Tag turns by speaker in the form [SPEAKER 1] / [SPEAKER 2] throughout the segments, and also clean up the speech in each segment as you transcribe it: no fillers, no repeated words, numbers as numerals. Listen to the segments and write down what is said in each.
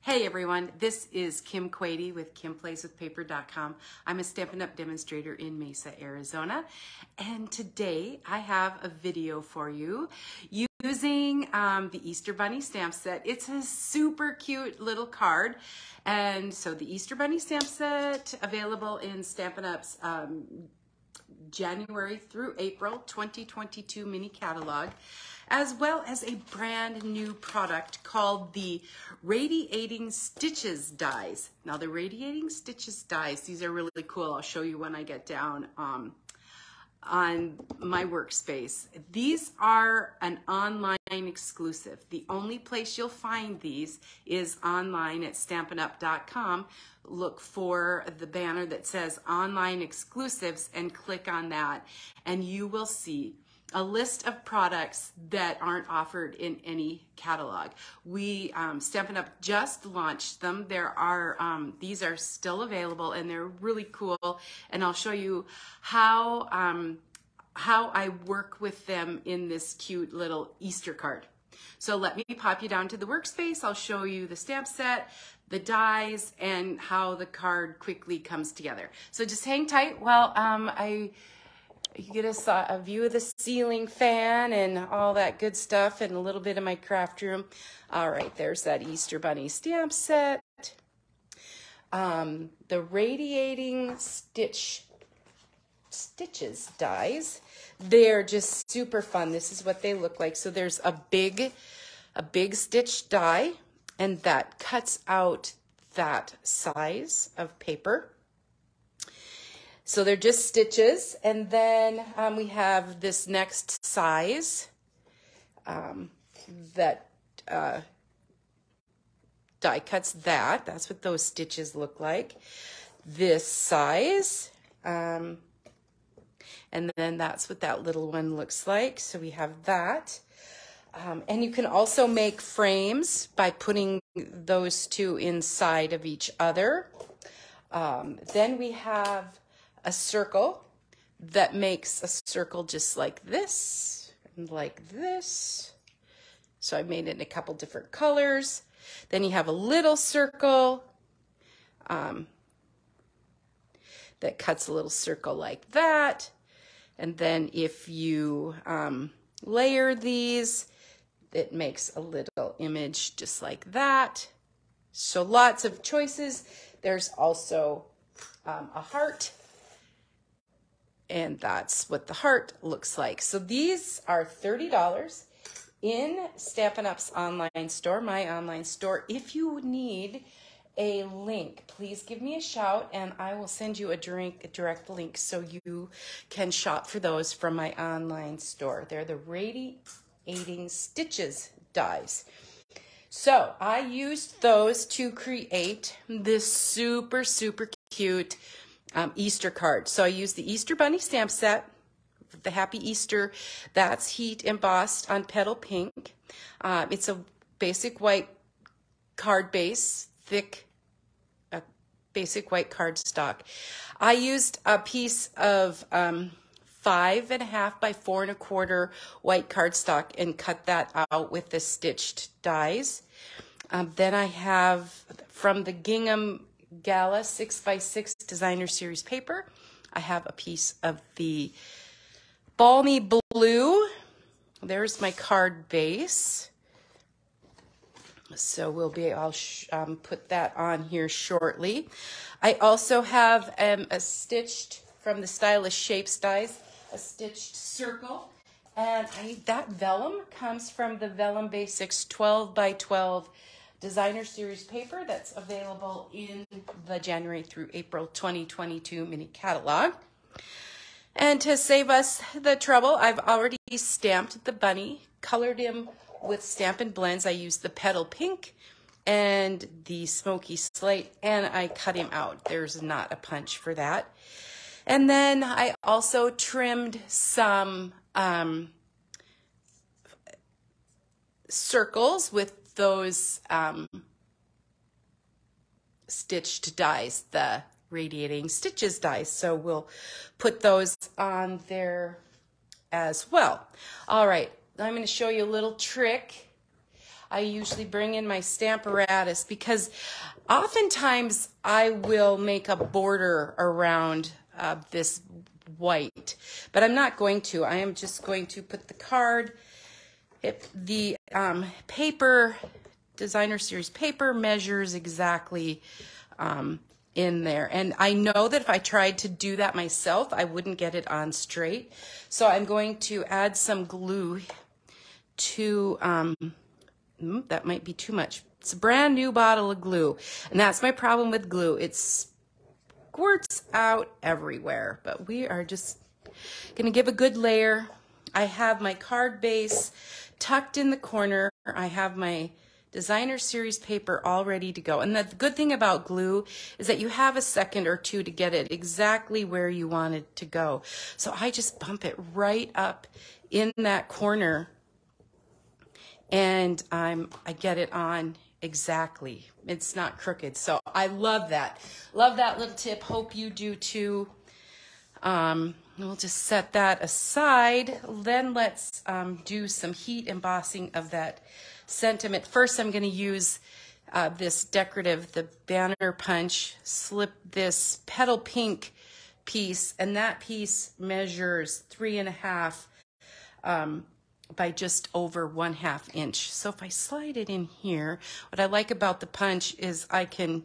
[SPEAKER 1] Hey everyone, this is Kim Quady with KimPlaysWithPaper.com. I'm a Stampin' Up! Demonstrator in Mesa, Arizona, and today I have a video for you using the Easter Bunny stamp set. It's a super cute little card, and so the Easter Bunny stamp set available in Stampin' Up's January through April 2022 mini catalog, as well as a brand new product called the Radiating Stitches Dies. Now the Radiating Stitches Dies, these are really cool. I'll show you when I get down on my workspace. These are an online exclusive. The only place you'll find these is online at StampinUp.com. Look for the banner that says online exclusives and click on that, and you will see a list of products that aren't offered in any catalog. We, Stampin' Up! Just launched them. There are, these are still available and they're really cool, and I'll show you how I work with them in this cute little Easter card. So let me pop you down to the workspace. I'll show you the stamp set, the dies, and how the card quickly comes together. So just hang tight while you get a view of the ceiling fan and all that good stuff and a little bit of my craft room. All right, there's that Easter Bunny stamp set. The Radiating Stitches Dies. They're just super fun. This is what they look like. So there's a big stitch die, and that cuts out that size of paper. So they're just stitches, and then we have this next size that die cuts that. That's what those stitches look like. This size, and then that's what that little one looks like. So we have that. And you can also make frames by putting those two inside of each other. Then we have a circle that makes a circle just like this and like this. So I made it in a couple different colors. Then you have a little circle that cuts a little circle like that. And then if you layer these, it makes a little image just like that. So lots of choices. There's also a heart, and that's what the heart looks like. So these are $30 in Stampin' Up's online store, my online store. If you need a link, please give me a shout and I will send you a direct link so you can shop for those from my online store. They're the Radiating Stitches Dies. So I used those to create this super cute Easter card. So I used the Easter Bunny stamp set, the Happy Easter. That's heat embossed on petal pink. It's a basic white card base, thick basic white cardstock. I used a piece of 5.5 by 4.25 white cardstock and cut that out with the stitched dies. Then I have from the Gingham Gala 6x6 designer series paper, I have a piece of the Balmy Blue. There's my card base. So I'll put that on here shortly. I also have a stitched from the Stylish Shapes dies, a stitched circle, and that vellum comes from the Vellum Basics 12 by 12 designer series paper that's available in the January through April 2022 mini catalog. And to save us the trouble, I've already stamped the bunny, colored him with Stampin' Blends. I used the Petal Pink and the Smoky Slate, and I cut him out. There's not a punch for that. And then I also trimmed some circles with those stitched dies, the Radiating Stitches dies. So we'll put those on there as well. All right, I'm going to show you a little trick. I usually bring in my Stamparatus because oftentimes I will make a border around this white, but I'm not going to. I am just going to put the card. The paper, designer series paper, measures exactly in there. And I know that if I tried to do that myself, I wouldn't get it on straight. So I'm going to add some glue to, that might be too much. It's a brand new bottle of glue. And that's my problem with glue. It squirts out everywhere. But we are just going to give a good layer. I have my card base tucked in the corner. I have my designer series paper all ready to go. And the good thing about glue is that you have a second or two to get it exactly where you want it to go. So I just bump it right up in that corner and I get it on exactly. It's not crooked. So I love that. Love that little tip. Hope you do too. We'll just set that aside. Then let's do some heat embossing of that sentiment. First, I'm going to use this decorative, the banner punch, slip this petal pink piece, and that piece measures 3.5 by just over 1/2 inch. So if I slide it in here, what I like about the punch is I can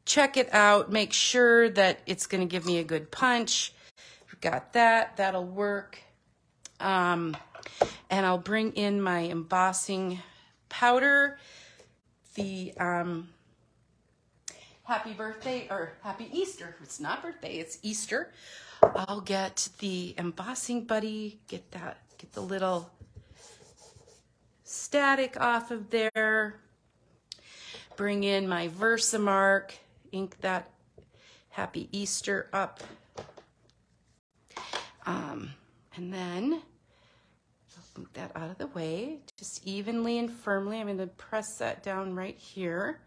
[SPEAKER 1] check it out, make sure that it's going to give me a good punch. Got that, that'll work. And I'll bring in my embossing powder, the happy birthday or happy Easter. It's not birthday, it's Easter. I'll get the embossing buddy, get the little static off of there. Bring in my Versamark, ink that happy Easter up. And then I'll move that out of the way, just evenly and firmly. I'm going to press that down right here.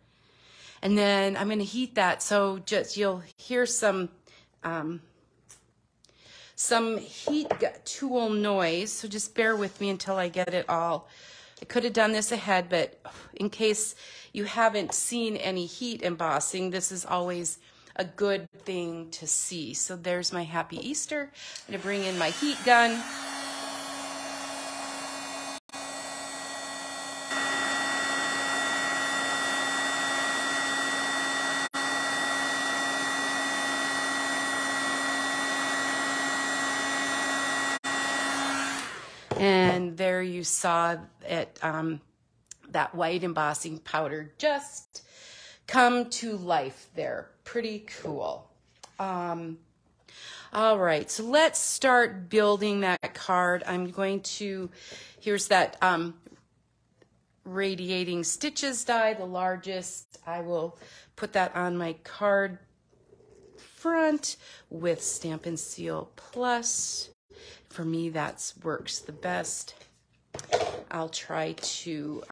[SPEAKER 1] And then I'm going to heat that. So just, you'll hear some heat tool noise. So just bear with me until I get it all. I could have done this ahead, but in case you haven't seen any heat embossing, this is always a good thing to see. So there's my happy Easter. I'm going to bring in my heat gun. And there you saw it, that white embossing powder just come to life there. Pretty cool. All right, so let's start building that card. I'm going to, here's that Radiating Stitches die, the largest. I will put that on my card front with Stampin' Seal Plus. For me, that works the best. I'll try to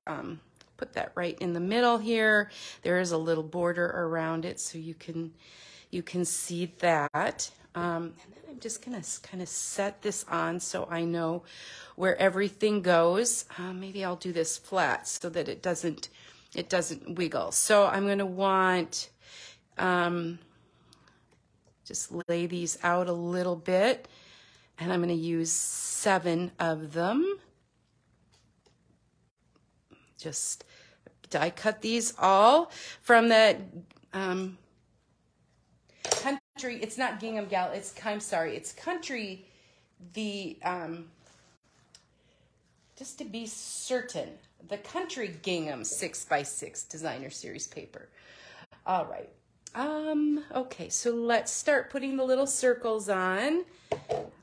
[SPEAKER 1] put that right in the middle here. There is a little border around it, so you can see that. And then I'm just gonna kind of set this on so I know where everything goes. Maybe I'll do this flat so that it doesn't wiggle. So I'm gonna want just lay these out a little bit, and I'm gonna use 7 of them. Just die cut these all from that country. It's not Gingham Gal. It's country. The just to be certain, the country Gingham 6x6 designer series paper. All right. Okay, so let's start putting the little circles on.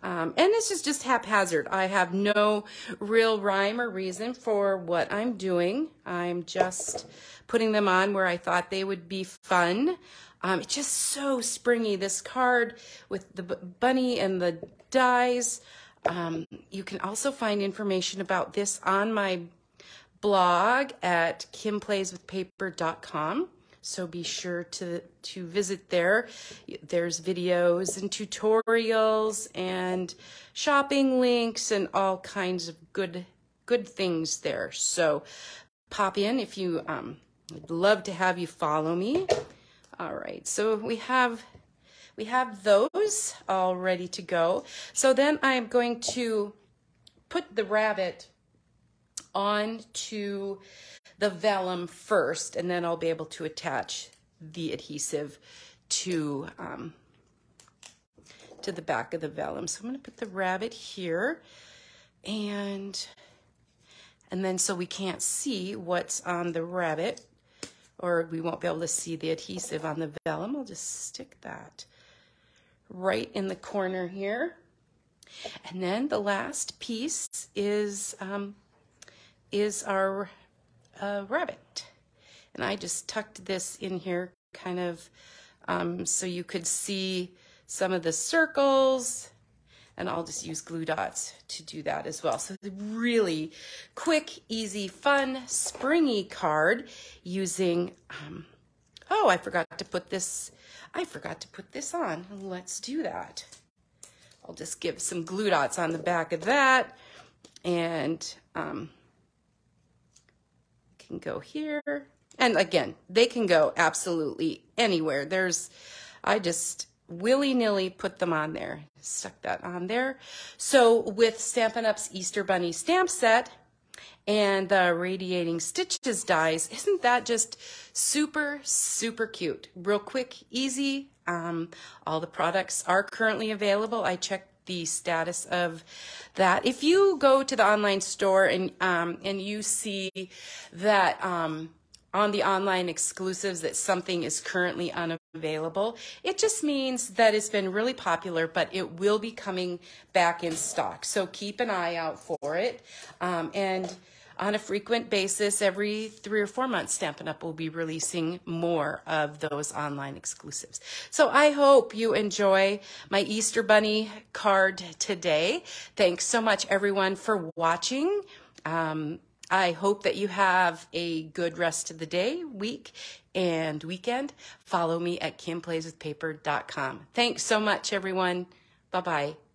[SPEAKER 1] And this is just haphazard. I have no real rhyme or reason for what I'm doing. I'm just putting them on where I thought they would be fun. It's just so springy. This card with the bunny and the dies. You can also find information about this on my blog at kimplayswithpaper.com. So be sure to visit there. There's videos and tutorials and shopping links and all kinds of good things there. So pop in if you, I'd love to have you follow me. All right, so we have those all ready to go. So then I'm going to put the rabbit onto the vellum first, and then I'll be able to attach the adhesive to the back of the vellum. So I'm going to put the rabbit here, and then so we can't see what's on the rabbit, or we won't be able to see the adhesive on the vellum. I'll just stick that right in the corner here. And then the last piece is our rabbit. And I just tucked this in here kind of so you could see some of the circles, and I'll just use glue dots to do that as well. So the really quick, easy, fun, springy card using, oh, I forgot to put this on. Let's do that. I'll just give some glue dots on the back of that, and can go here. And again, they can go absolutely anywhere. I just willy-nilly put them on there. Stuck that on there. So with Stampin' Up's Easter Bunny stamp set and the Radiating Stitches dies, isn't that just super, super cute? Real quick, easy. All the products are currently available. I checked the status of that. If you go to the online store and you see that on the online exclusives that something is currently unavailable, it just means that it's been really popular, but it will be coming back in stock. So keep an eye out for it. And on a frequent basis, every 3 or 4 months, Stampin' Up! Will be releasing more of those online exclusives. So I hope you enjoy my Easter Bunny card today. Thanks so much, everyone, for watching. I hope that you have a good rest of the day, week, and weekend. Follow me at kimplayswithpaper.com. Thanks so much, everyone. Bye-bye.